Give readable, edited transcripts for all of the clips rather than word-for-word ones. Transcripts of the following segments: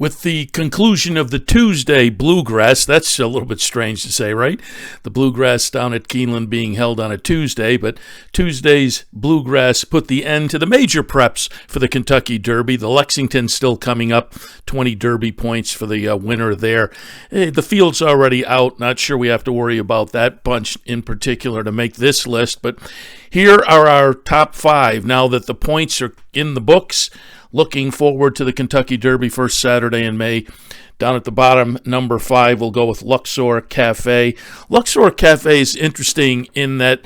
With the conclusion of the Tuesday Bluegrass, that's a little bit strange to say, right? The Bluegrass down at Keeneland being held on a Tuesday, but Tuesday's Bluegrass put the end to the major preps for the Kentucky Derby. The Lexington still coming up, 20 Derby points for the winner there. The field's already out, not sure we have to worry about that bunch in particular to make this list, but here are our top five now that the points are in the books. Looking forward to the Kentucky Derby first Saturday in May. Down at the bottom, number 5, we'll go with Luxor Cafe. Luxor Cafe is interesting in that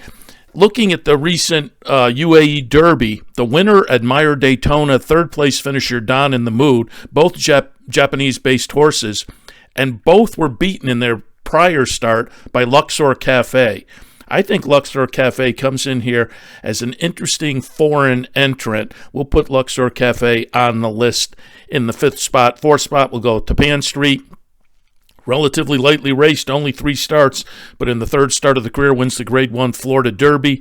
looking at the recent UAE Derby, the winner, Admire Daytona, third-place finisher Don in the Mood, both Japanese-based horses, and both were beaten in their prior start by Luxor Cafe. I think Luxor Cafe comes in here as an interesting foreign entrant. We'll put Luxor Cafe on the list in the 5th spot. 4th spot, we'll go Tapan Street. Relatively lightly raced, only 3 starts, but in the 3rd start of the career wins the Grade 1 Florida Derby.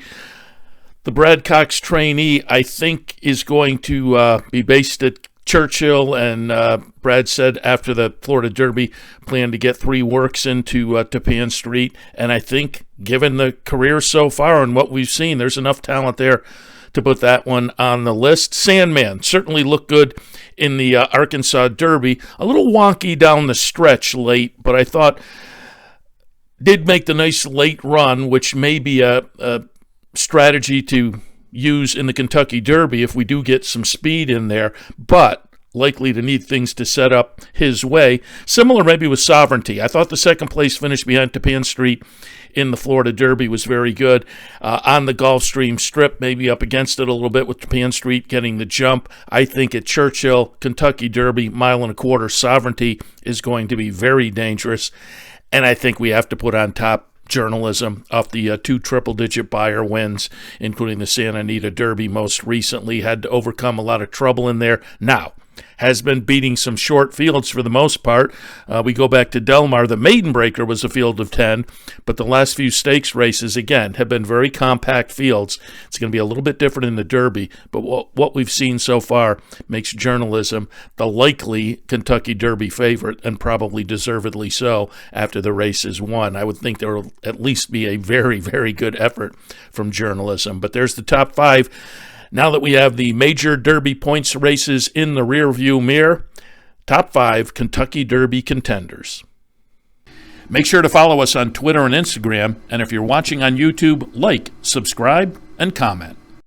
The Brad Cox trainee, I think, is going to be based at Churchill, and Brad said after the Florida Derby, planned to get 3 works into Tapan Street, and I think given the career so far and what we've seen, there's enough talent there to put that one on the list. Sandman certainly looked good in the Arkansas Derby, a little wonky down the stretch late, but I thought did make the nice late run, which may be a strategy to use in the Kentucky Derby if we do get some speed in there, but likely to need things to set up his way. Similar maybe with Sovereignty. I thought the second place finish behind Tapan Street in the Florida Derby was very good. On the Gulfstream Strip, maybe up against it a little bit with Tapan Street getting the jump. I think at Churchill, Kentucky Derby, 1.25 miles, Sovereignty is going to be very dangerous, and I think we have to put on top Journalism off the 2 triple-digit buyer wins, including the Santa Anita Derby most recently. Had to overcome a lot of trouble in there. Now, has been beating some short fields for the most part. We go back to Del Mar. The Maiden Breaker was a field of 10, but the last few stakes races, again, have been very compact fields. It's going to be a little bit different in the Derby, but what we've seen so far makes Journalism the likely Kentucky Derby favorite, and probably deservedly so after the race is won. I would think there will at least be a very, very good effort from Journalism. But there's the top 5. Now that we have the major Derby points races in the rearview mirror, top 5 Kentucky Derby contenders. Make sure to follow us on Twitter and Instagram, and if you're watching on YouTube, like, subscribe, and comment.